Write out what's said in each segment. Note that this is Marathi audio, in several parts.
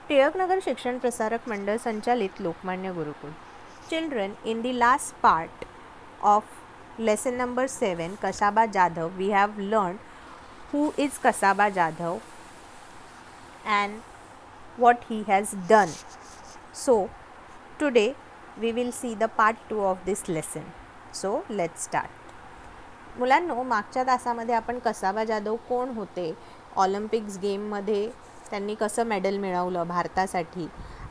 टिळकनगर शिक्षण प्रसारक मंडळ संचालित लोकमान्य गुरुकुल. Children, in the last part of lesson number 7, Kasaba Jadhav, we have learned who is Kasaba Jadhav and what he has done. So, today we will see the part 2 of this lesson. So, let's start. मुलांनो, मागच्या तासामध्ये आपण कसाबा जाधव कोण होते, ऑलिम्पिक्स गेममध्ये त्यांनी कसं मेडल मिळवलं भारतासाठी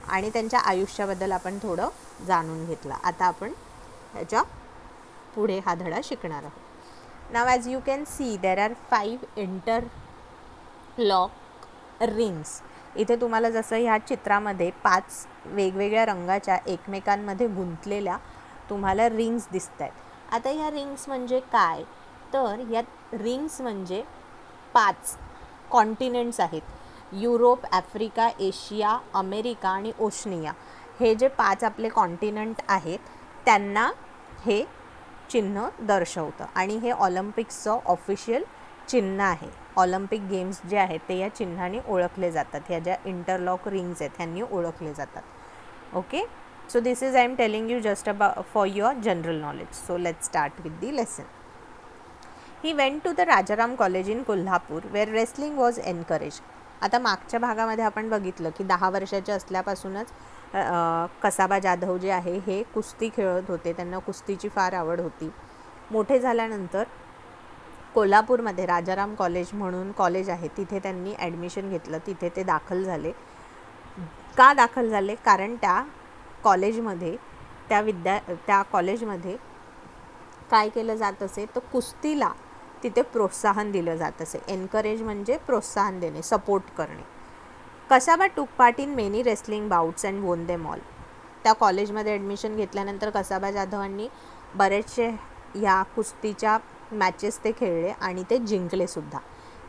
आणि त्यांच्या आयुष्याबद्दल आपण थोडं जाणून घेतलं. आता आपण त्याच्या पुढे हा धडा शिकणार आहोत. Now as you can see there are 5 interlock rings. इथे तुम्हाला जसं ह्या चित्रामध्ये 5 वेगवेगळ्या रंगाच्या एकमेकांमध्ये गुंतलेल्या तुम्हाला रिंग्स दिसत आहेत. आता ह्या रिंग्स म्हणजे काय, तर या रिंग्स म्हणजे 5 कॉन्टिनेंट्स आहेत. युरोप, आफ्रिका, एशिया, अमेरिका आणि ओशनिया हे जे 5 आपले कॉन्टिनेंट आहेत त्यांना हे चिन्ह दर्शवतं आणि हे ऑलिम्पिक्सचं ऑफिशियल चिन्ह आहे. ऑलिम्पिक गेम्स जे आहेत ते या चिन्हाने ओळखले जातात. ह्या ज्या इंटरलॉक रिंग्स आहेत ह्यांनी ओळखले जातात. Okay, so this is I am telling you just about for your general knowledge. So let's start with the lesson. He went to the Rajaram College in Kolhapur where wrestling was encouraged. आता मागच्या भागामध्ये आपण बघितलं की 10 वर्षाचे असल्यापासूनच कसाबा जाधव जे आहे हे कुस्ती खेळत होते. त्यांना कुस्तीची फार आवड होती. मोठे झाल्यानंतर कोल्हापूरमध्ये राजाराम कॉलेज म्हणून कॉलेज आहे तिथे त्यांनी ॲडमिशन घेतलं. तिथे ते दाखल झाले. का दाखल झाले, कारण त्या कॉलेजमध्ये त्या कॉलेजमध्ये काय केलं जात असे, तर कुस्तीला तिथे प्रोत्साहन दिलं जात असे. एनकरेज म्हणजे प्रोत्साहन देणे, सपोर्ट करणे. कसाबा टूक part in many wrestling bouts and वोन देम ऑल. त्या कॉलेजमध्ये ॲडमिशन घेतल्यानंतर कसाबा जाधवांनी बरेचसे ह्या कुस्तीच्या मॅचेस ते खेळले आणि ते जिंकलेसुद्धा.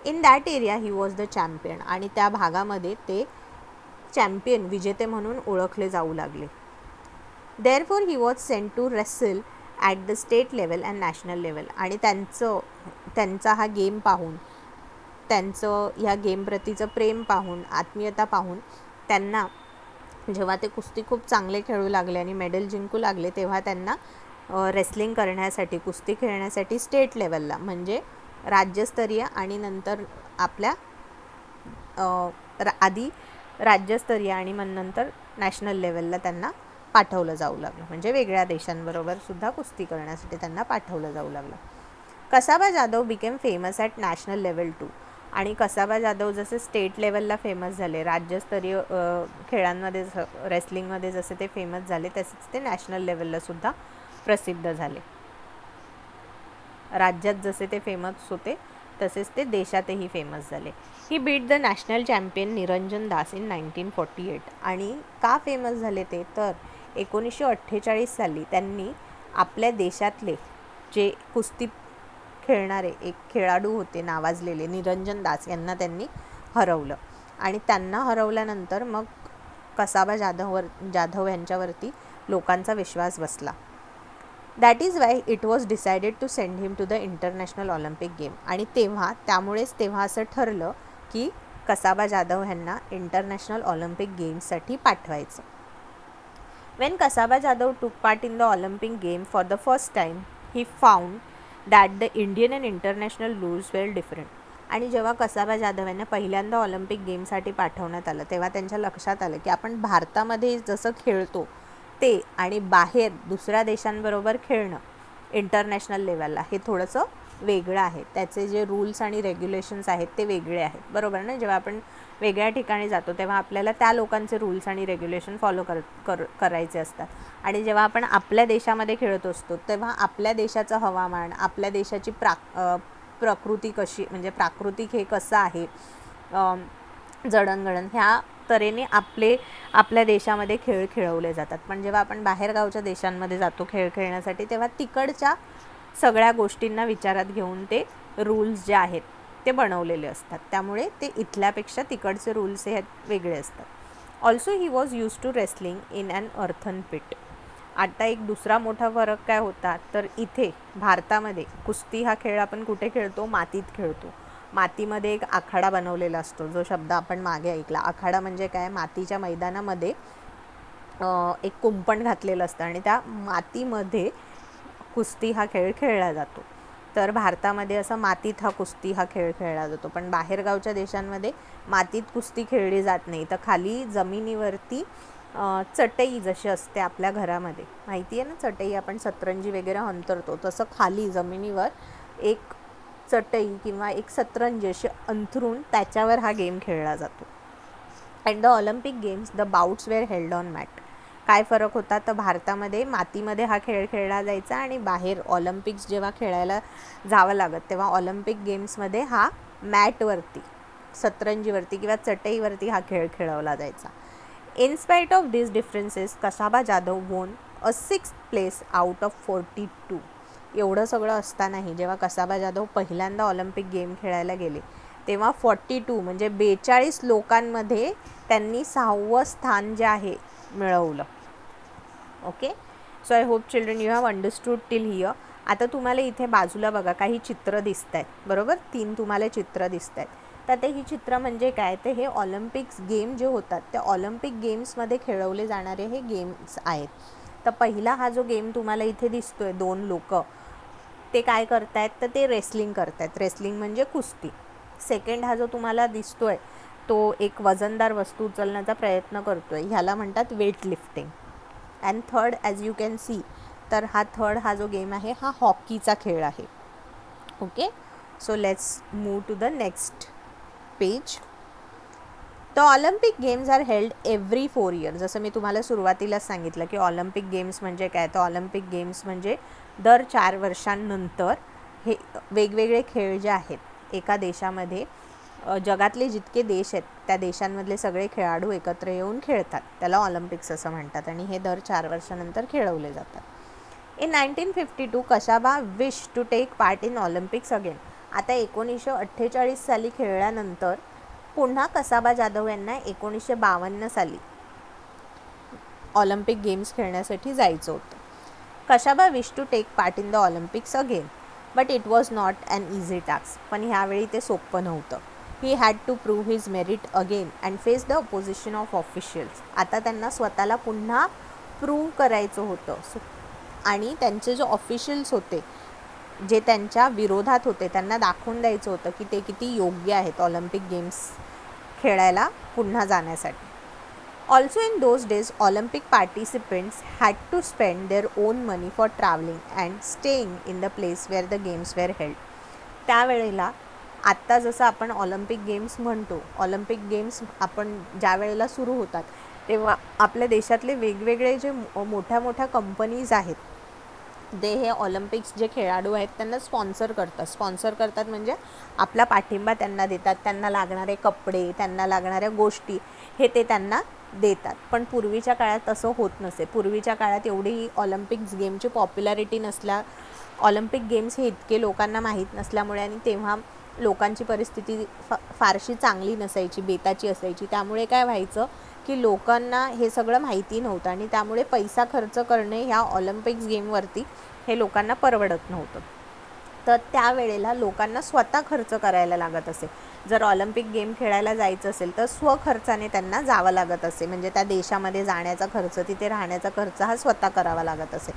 In that area he was the champion. आणि त्या भागामध्ये ते चॅम्पियन, विजेते म्हणून ओळखले जाऊ लागले. Therefore he was sent to wrestle at the state level and national level. आणि त्यांचा हा गेम पाहून, त्यांचं ह्या गेमप्रतीचं प्रेम पाहून, आत्मीयता पाहून त्यांना जेव्हा ते कुस्ती खूप चांगले खेळू लागले आणि मेडल जिंकू लागले तेव्हा त्यांना रेसलिंग करण्यासाठी, कुस्ती खेळण्यासाठी स्टेट लेवलला म्हणजे राज्यस्तरीय आणि नंतर आपल्या आधी राज्यस्तरीय आणि मग नंतर नॅशनल लेवलला त्यांना पाठवलं जाऊ लागलं. म्हणजे वेगळ्या देशांबरोबर सुद्धा कुस्ती करण्यासाठी त्यांना पाठवलं जाऊ लागलं. Khashaba Jadhav became famous at national level too. आणि कसाबा जाधव जसे स्टेट लेवलला फेमस झाले, राज्यस्तरीय खेळांमध्ये रेसलिंगमध्ये जसे ते फेमस झाले तसेच ते नॅशनल लेवलला सुद्धा प्रसिद्ध झाले. राज्यात जसे ते फेमस होते तसेच ते देशातही फेमस झाले. He beat the national champion Niranjan Das in 1948. आणि का फेमस झाले ते, तर 1948 साली त्यांनी आपल्या देशातले जे कुस्ती खेळणारे एक खेळाडू होते नावाजलेले निरंजन दास यांना त्यांनी हरवलं. आणि त्यांना हरवल्यानंतर मग कसाबा जाधव यांच्यावरती लोकांचा विश्वास बसला. That is why it was decided to send him to the international Olympic game. आणि त्यामुळेच असं ठरलं की कसाबा जाधव यांना इंटरनॅशनल ऑलिम्पिक गेम्ससाठी पाठवायचं. Wien Khashaba Jadhav took part in the Olympic game for the first time he found that the Indian and international rules were different. आणि जेव्हा कसाबा जाधव यांना पहिल्यांदा ऑलिम्पिक गेमसाठी पाठवण्यात आलं तेव्हा त्यांच्या लक्षात आलं की आपण भारतामध्ये जसं खेळतो ते आणि बाहेर दुसऱ्या देशांबरोबर खेळणं इंटरनॅशनल लेवलला हे थोडंसं वेगळं आहे. त्याचे जे रूल्स आणि रेग्युलेशन्स आहेत ते वेगळे आहेत, बरोबर ना. जेव्हा आपण वेगळ्या ठिकाणी जातो तेव्हा आपल्याला त्या लोकांचे रूल्स आणि रेग्युलेशन फॉलो करायचे असतात. आणि जेव्हा आपण आपल्या देशामध्ये खेळत असतो तेव्हा आपल्या देशाचं हवामान, आपल्या देशाची प्रकृती कशी, म्हणजे प्राकृतिक हे कसं आहे, जडणघडण, ह्या तऱ्हेने आपल्या देशामध्ये खेळ खेळवले जातात. पण जेव्हा आपण बाहेरगावच्या देशांमध्ये जातो खेळ खेळण्यासाठी तेव्हा तिकडच्या सगळ्या गोष्टींना विचारात घेऊन ते रूल्स जे आहेत ते बनवलेले असतात. त्यामुळे ते इथल्यापेक्षा तिकडचे रूल्स हे वेगळे असतात. Also he was use to wrestling in an earthen pit. आता एक दुसरा मोठा फरक काय होता, तर इथे भारतामध्ये कुस्ती हा खेळ आपण कुठे खेळतो, मातीत खेळतो. मातीमध्ये एक आखाडा बनवलेला असतो, जो शब्द आपण मागे ऐकला. आखाडा म्हणजे काय, मातीच्या मैदानामध्ये एक कुंपण घातलेलं असतं आणि त्या मातीमध्ये कुस्ती हा खेळ खेळला जातो. तर भारतामध्ये असं मातीत कुस्ती हा खेळ खेळला जातो, पण बाहेरगावच्या देशांमध्ये मातीत कुस्ती खेळली जात नाही, तर खाली जमिनीवरती चटई जशी असते आपल्या घरामध्ये, माहिती आहे ना, चटई आपण सतरंजी वगैरे अंतरतो, तसं खाली जमिनीवर एक चटई किंवा एक सतरंजी अशी अंथरून त्याच्यावर हा गेम खेळला जातो. And the Olympic games the bouts were held on mat. काय फरक होता, तर भारतामध्ये मातीमध्ये हा खेळ खेळला जायचा आणि बाहेर ऑलिम्पिक्स जेव्हा खेळायला जावं लागत तेव्हा ऑलिम्पिक गेम्समध्ये हा मॅटवरती, सतरंजीवरती किंवा चटईवरती हा खेळ खेळवला जायचा. In spite of this differences Khashaba Jadhav won a 6th place out of 42. एवढं सगळं असतानाही जेव्हा कसाबा जाधव पहिल्यांदा ऑलिम्पिक गेम खेळायला गेले तेव्हा 42 म्हणजे 42 लोकांमध्ये त्यांनी 6वं स्थान जे आहे मिळवलं. Okay, so I hope children you have understood till here. आता तुम्हाला इथे बाजूला बघा काही चित्र दिसत आहेत, बरोबर, 3 तुम्हाला चित्र दिसत आहेत. तर ते ही चित्र म्हणजे काय, ते हे ऑलिम्पिक्स गेम जे होतात त्या ऑलिम्पिक गेम्समध्ये खेळवले जाणारे हे गेम्स आहेत. तर पहिला हा जो गेम तुम्हाला इथे दिसतोय, 2 लोक ते काय करतायत, तर ते रेसलिंग करतायत. रेसलिंग म्हणजे कुस्ती. सेकंड हा जो तुम्हाला दिसतोय तो एक वजनदार वस्तू उचलण्याचा प्रयत्न करतोय, ह्याला म्हणतात weight lifting. And third as you can see, तर थर्ड हा जो गेम आहे हा हॉकीचा खेळ आहे. Okay, so let's move to the next page. The Olympic games are held every 4 years. जसं मी तुम्हाला सुरुवातीलाच सांगितलं की ऑलिम्पिक गेम्स म्हणजे काय, तर ऑलिम्पिक गेम्स म्हणजे दर 4 वर्षांनंतर हे वेगवेगळे खेळ जे आहेत एका देशामध्ये, जगातले जितके देश आहेत त्या देशांमधले सगळे खेळाडू एकत्र येऊन खेळतात, त्याला ऑलिम्पिक्स असं म्हणतात, आणि हे दर 4 वर्षानंतर खेळवले जातात. In 1952 Khashaba wish to take part in Olympics again. आता 1948 साली खेळल्यानंतर पुन्हा कसाबा जाधव यांना 1952 साली ऑलिम्पिक गेम्स खेळण्यासाठी जायचं होतं. Khashaba wish to take part in the Olympics again but it was not an easy task. पण ह्यावेळी ते सोपं नव्हतं. He had to prove his merit again and face the opposition of officials. आता त्यांना स्वतःला पुन्हा प्रूव्ह करायचं होतं आणि त्यांचे जे ऑफिशियल्स होते जे त्यांच्या विरोधात होते त्यांना दाखवून द्यायचं होतं की ते किती योग्य आहेत ऑलिम्पिक गेम्स खेळायला पुन्हा जाण्यासाठी. Also in those days Olympic participants had to spend their own money for travelling and staying in the place where the games were held. त्यावेळेला आत्ता जसं आपण ऑलिम्पिक गेम्स म्हणतो, ऑलिम्पिक गेम्स आपण ज्या वेळेला सुरू होतात तेव्हा आपल्या देशातले वेगवेगळे जे मोठ्या मोठ्या कंपनीज आहेत ते हे ऑलिम्पिक्स जे खेळाडू आहेत त्यांना स्पॉन्सर करतात म्हणजे आपला पाठिंबा त्यांना देतात, त्यांना लागणारे कपडे, त्यांना लागणाऱ्या गोष्टी हे ते त्यांना देतात. पण पूर्वीच्या काळात तसं होत नसे. पूर्वीच्या काळात एवढी ऑलिम्पिक्स गेमची पॉप्युलॅरिटी ऑलिम्पिक गेम्स हे इतके लोकांना माहीत नसल्यामुळे आणि तेव्हा लोकांची परिस्थिती फारशी चांगली नसायची, बेताची असायची. त्यामुळे काय व्हायचं की लोकांना हे सगळं माहिती नव्हतं आणि त्यामुळे पैसा खर्च करणे ह्या ऑलिम्पिक्स गेमवरती हे लोकांना परवडत नव्हतं. तर त्यावेळेला लोकांना स्वतः खर्च करायला लागत असे. जर ऑलिम्पिक गेम खेळायला जायचं असेल तर स्वखर्चाने त्यांना जावं लागत असे. म्हणजे त्या देशामध्ये जाण्याचा खर्च, तिथे राहण्याचा खर्च हा स्वतः करावा लागत असे.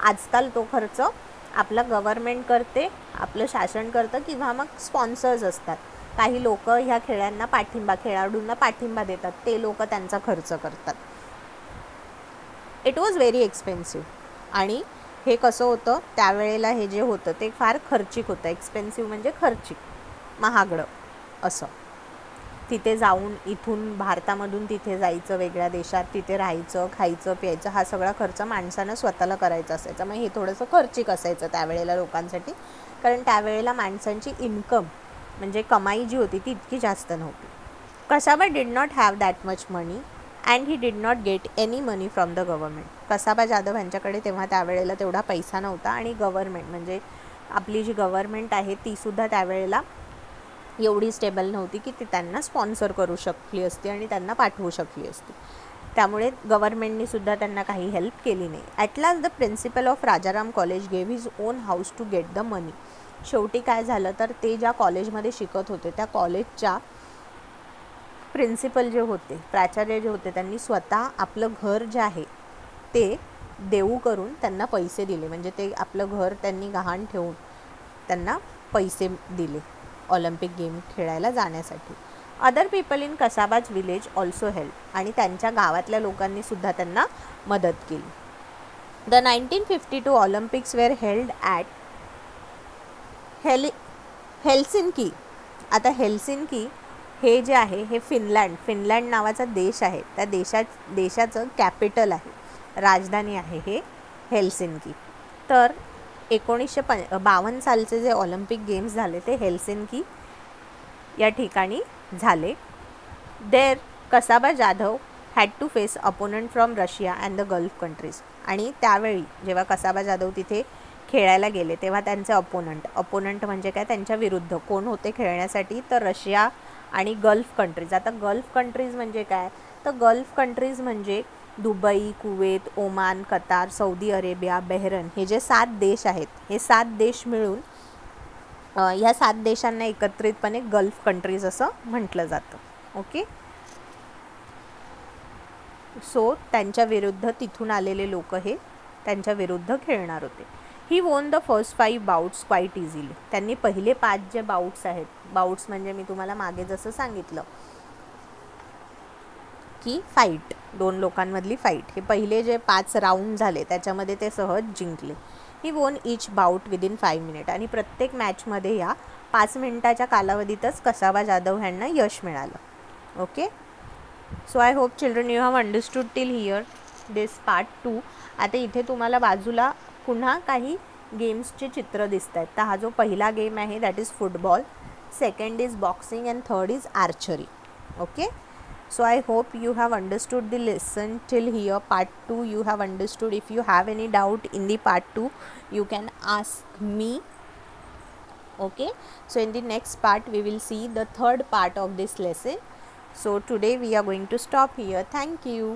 आजकाल तो खर्च आपलं गव्हर्मेंट करते, आपलं शासन करतं किंवा मग स्पॉन्सर्स असतात. काही लोक ह्या खेळाडूंना पाठिंबा देतात, ते लोक त्यांचा खर्च करतात. It was very expensive. आणि हे कसं होतं त्यावेळेला, हे जे होतं ते फार खर्चिक होतं. एक्सपेन्सिव्ह म्हणजे खर्चिक, महागडं असं. तिथे जाऊन इथून भारतामधून तिथे जायचं, वेगळ्या देशात तिथे राहायचं, खायचं प्यायचं हा सगळा खर्च माणसानं स्वतःला करायचा असायचा. मग हे थोडंसं खर्चिक असायचं त्यावेळेला लोकांसाठी, कारण त्यावेळेला माणसांची इन्कम म्हणजे कमाई जी होती ती इतकी जास्त नव्हती. Khashaba did not have that much money and he did not get any money from the government. Khashaba Jadhav यांच्याकडे तेव्हा त्यावेळेला तेवढा पैसा नव्हता आणि गव्हर्मेंट म्हणजे आपली जी गव्हर्मेंट आहे तीसुद्धा त्यावेळेला एवढी स्टेबल नव्हती की ती त्यांना स्पॉन्सर करू शकली असती आणि त्यांना पाठवू शकली असती. त्यामुळे गव्हर्मेंटनीसुद्धा त्यांना काही हेल्प केली नाही. At last the principal of Rajaram college gave his own house to get the money. शेवटी काय झालं तर ते ज्या कॉलेजमध्ये शिकत होते त्या कॉलेजच्या प्रिन्सिपल जे होते, प्राचार्य जे होते, त्यांनी स्वतः आपलं घर जे आहे ते देऊ करून त्यांना पैसे दिले. म्हणजे ते आपलं घर त्यांनी गहाण ठेवून त्यांना पैसे दिले ऑलिम्पिक गेम खेळायला जाण्यासाठी. Other people in Khashaba's village also help, आणि त्यांच्या गावातल्या लोकांनी सुद्धा त्यांना मदत केली. The 1952 Olympics were held at Helsinki. आता हेल्सिंकी हे जे आहे हे फिनलँड नावाचा देश आहे. त्या देशाचं कॅपिटल आहे, राजधानी आहे हे हेल्सिंकी. तर 1952 सालचे जे ऑलिम्पिक गेम्स झाले ते हेल्सिंकी या ठिकाणी झाले. There Khashaba Jadhav had to face opponent from Russia and the Gulf countries. आणि त्यावेळी जेव्हा कसाबा जाधव तिथे खेळायला गेले तेव्हा त्यांचे अपोनंट म्हणजे काय, त्यांच्या विरुद्ध कोण होते खेळण्यासाठी, तर रशिया आणि गल्फ कंट्रीज. आता गल्फ कंट्रीज म्हणजे काय, तर गल्फ कंट्रीज म्हणजे Dubai, Kuwait, Oman, Qatar, Saudi Arabia, Bahrain, हे जे 7 देश आहेत, हे 7 देश मिळून ह्या 7 देशांना एकत्रितपणे गल्फ कंट्रीज असं म्हटलं जातं. ओके, सो त्यांच्या विरुद्ध तिथून आलेले लोक हे त्यांच्या विरुद्ध खेळणार होते. He won the first 5 bouts quite easily. त्यांनी पहिले 5 जे बाउट्स आहेत, बाउट्स म्हणजे मी तुम्हाला मागे जसं सांगितलं की फाईट, 2 लोकांमधली फाईट, हे पहिले जे 5 राऊंड झाले त्याच्यामध्ये ते सहज जिंकले. ही वोन ईच बाउट विदिन 5 मिनिट. आणि प्रत्येक मॅचमध्ये या 5 मिनिटाच्या कालावधीतच कसाबा जाधव यांना यश मिळालं. Okay, so I hope children you have understood till here this part 2. आता इथे तुम्हाला बाजूला पुन्हा काही गेम्सचे चित्र दिसत आहेत. तर हा जो पहिला गेम आहे that is football, second is boxing and third is archery. Okay, so I hope you have understood the lesson till here. Part 2 you have understood. If you have any doubt in the part 2 you can ask me. Okay, so in the next part we will see the third part of this lesson. So today we are going to stop here. Thank you.